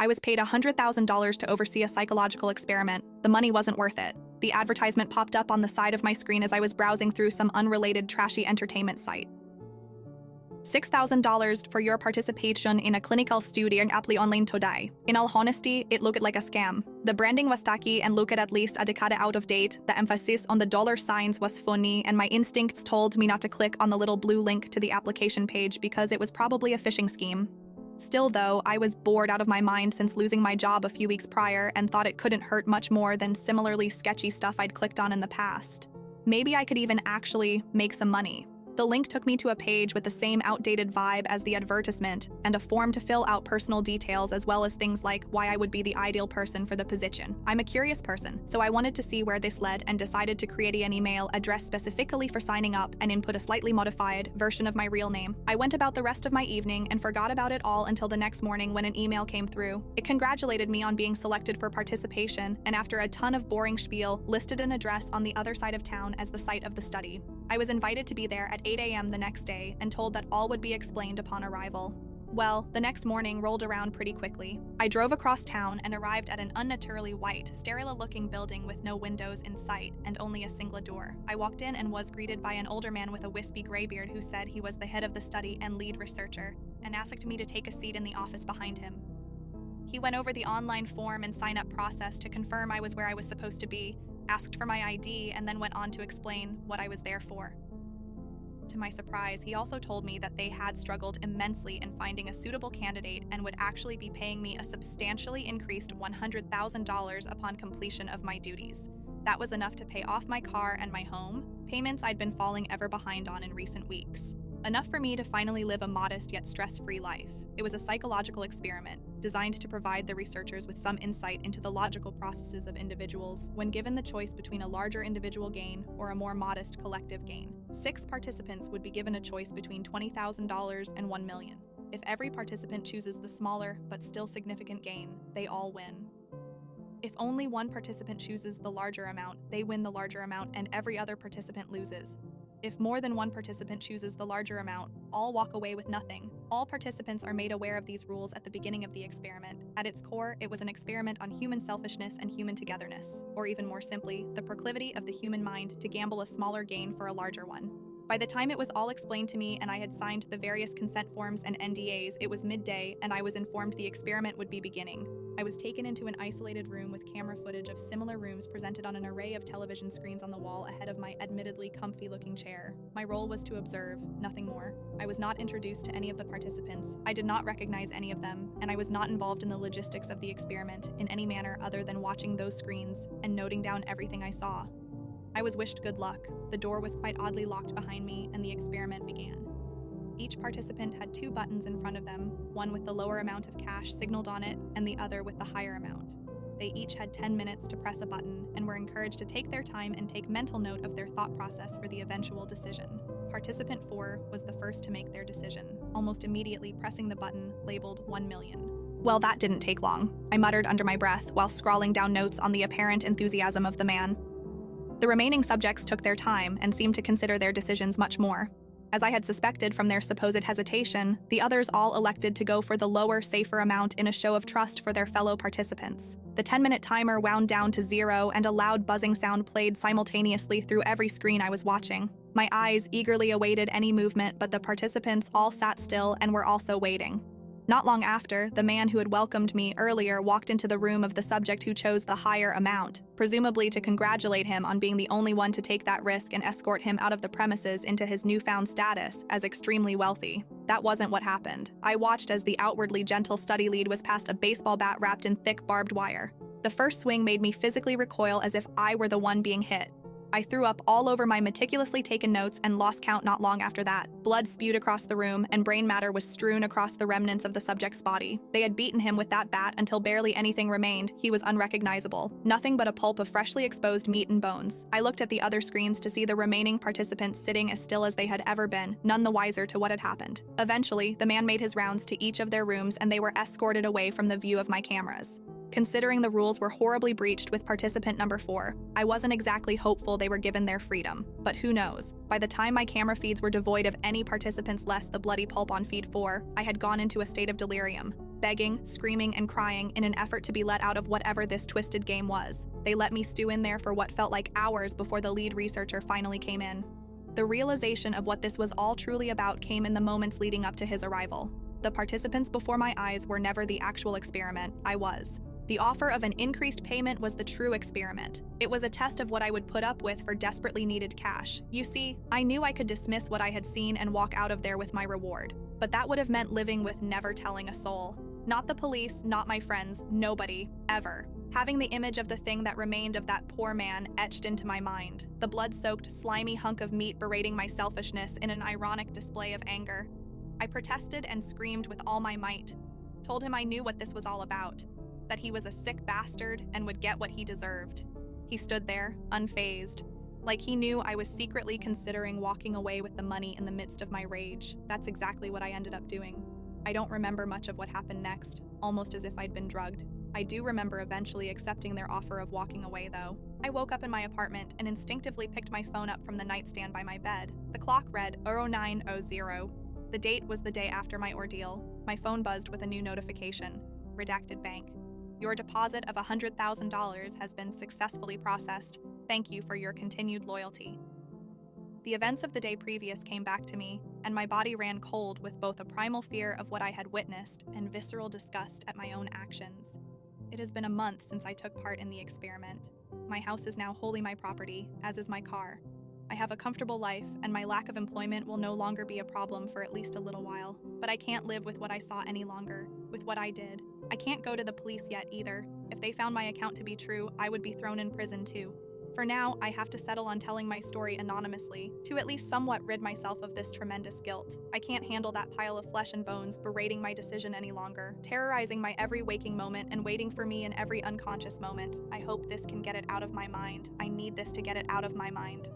I was paid $100,000 to oversee a psychological experiment. The money wasn't worth it. The advertisement popped up on the side of my screen as I was browsing through some unrelated trashy entertainment site. $6,000 for your participation in a clinical study apply online today. In all honesty, it looked like a scam. The branding was tacky and looked at least a decade out of date. The emphasis on the dollar signs was funny, and my instincts told me not to click on the little blue link to the application page because it was probably a phishing scheme. Still though, I was bored out of my mind since losing my job a few weeks prior and thought it couldn't hurt much more than similarly sketchy stuff I'd clicked on in the past. Maybe I could even actually make some money. The link took me to a page with the same outdated vibe as the advertisement and a form to fill out personal details as well as things like why I would be the ideal person for the position. I'm a curious person, so I wanted to see where this led and decided to create an email addressed specifically for signing up and input a slightly modified version of my real name. I went about the rest of my evening and forgot about it all until the next morning when an email came through. It congratulated me on being selected for participation and after a ton of boring spiel, listed an address on the other side of town as the site of the study. I was invited to be there at 8 a.m. the next day and told that all would be explained upon arrival. Well, the next morning rolled around pretty quickly. I drove across town and arrived at an unnaturally white, sterile-looking building with no windows in sight and only a single door. I walked in and was greeted by an older man with a wispy gray beard who said he was the head of the study and lead researcher and asked me to take a seat in the office behind him. He went over the online form and sign-up process to confirm I was where I was supposed to be, asked for my ID, and then went on to explain what I was there for. To my surprise, he also told me that they had struggled immensely in finding a suitable candidate and would actually be paying me a substantially increased $100,000 upon completion of my duties. That was enough to pay off my car and my home, payments I'd been falling ever behind on in recent weeks. Enough for me to finally live a modest yet stress-free life. It was a psychological experiment, designed to provide the researchers with some insight into the logical processes of individuals when given the choice between a larger individual gain or a more modest collective gain. 6 participants would be given a choice between $20,000 and $1 million. If every participant chooses the smaller but still significant gain, they all win. If only one participant chooses the larger amount, they win the larger amount and every other participant loses. If more than one participant chooses the larger amount, all walk away with nothing. All participants are made aware of these rules at the beginning of the experiment. At its core, it was an experiment on human selfishness and human togetherness, or even more simply, the proclivity of the human mind to gamble a smaller gain for a larger one. By the time it was all explained to me and I had signed the various consent forms and NDAs, it was midday and I was informed the experiment would be beginning. I was taken into an isolated room with camera footage of similar rooms presented on an array of television screens on the wall ahead of my admittedly comfy-looking chair. My role was to observe, nothing more. I was not introduced to any of the participants. I did not recognize any of them, and I was not involved in the logistics of the experiment in any manner other than watching those screens and noting down everything I saw. I was wished good luck. The door was quite oddly locked behind me, and the experiment began. Each participant had 2 buttons in front of them, one with the lower amount of cash signaled on it, and the other with the higher amount. They each had 10 minutes to press a button, and were encouraged to take their time and take mental note of their thought process for the eventual decision. Participant 4 was the first to make their decision, almost immediately pressing the button labeled 1 million. Well, that didn't take long, I muttered under my breath while scrawling down notes on the apparent enthusiasm of the man. The remaining subjects took their time and seemed to consider their decisions much more. As I had suspected from their supposed hesitation, the others all elected to go for the lower, safer amount in a show of trust for their fellow participants. The 10-minute timer wound down to 0 and a loud buzzing sound played simultaneously through every screen I was watching. My eyes eagerly awaited any movement, but the participants all sat still and were also waiting. Not long after, the man who had welcomed me earlier walked into the room of the subject who chose the higher amount, presumably to congratulate him on being the only one to take that risk and escort him out of the premises into his newfound status as extremely wealthy. That wasn't what happened. I watched as the outwardly gentle study lead was passed a baseball bat wrapped in thick barbed wire. The first swing made me physically recoil as if I were the one being hit. I threw up all over my meticulously taken notes and lost count not long after that. Blood spewed across the room, and brain matter was strewn across the remnants of the subject's body. They had beaten him with that bat until barely anything remained. He was unrecognizable. Nothing but a pulp of freshly exposed meat and bones. I looked at the other screens to see the remaining participants sitting as still as they had ever been, none the wiser to what had happened. Eventually, the man made his rounds to each of their rooms and they were escorted away from the view of my cameras. Considering the rules were horribly breached with participant number 4, I wasn't exactly hopeful they were given their freedom. But who knows? By the time my camera feeds were devoid of any participants less the bloody pulp on feed 4, I had gone into a state of delirium. begging, screaming, and crying in an effort to be let out of whatever this twisted game was. They let me stew in there for what felt like hours before the lead researcher finally came in. The realization of what this was all truly about came in the moments leading up to his arrival. The participants before my eyes were never the actual experiment, I was. The offer of an increased payment was the true experiment. It was a test of what I would put up with for desperately needed cash. You see, I knew I could dismiss what I had seen and walk out of there with my reward. But that would have meant living with never telling a soul. Not the police, not my friends, nobody, ever. Having the image of the thing that remained of that poor man etched into my mind. The blood-soaked, slimy hunk of meat berating my selfishness in an ironic display of anger. I protested and screamed with all my might. Told him I knew what this was all about. That he was a sick bastard and would get what he deserved. He stood there, unfazed, like he knew I was secretly considering walking away with the money in the midst of my rage. That's exactly what I ended up doing. I don't remember much of what happened next, almost as if I'd been drugged. I do remember eventually accepting their offer of walking away, though. I woke up in my apartment and instinctively picked my phone up from the nightstand by my bed. The clock read 0900. The date was the day after my ordeal. My phone buzzed with a new notification. Redacted bank. Your deposit of $100,000 has been successfully processed. Thank you for your continued loyalty. The events of the day previous came back to me, and my body ran cold with both a primal fear of what I had witnessed and visceral disgust at my own actions. It has been a month since I took part in the experiment. My house is now wholly my property, as is my car. I have a comfortable life, and my lack of employment will no longer be a problem for at least a little while. But I can't live with what I saw any longer, with what I did. I can't go to the police yet either. If they found my account to be true, I would be thrown in prison too. For now, I have to settle on telling my story anonymously, to at least somewhat rid myself of this tremendous guilt. I can't handle that pile of flesh and bones berating my decision any longer, terrorizing my every waking moment and waiting for me in every unconscious moment. I hope this can get it out of my mind. I need this to get it out of my mind.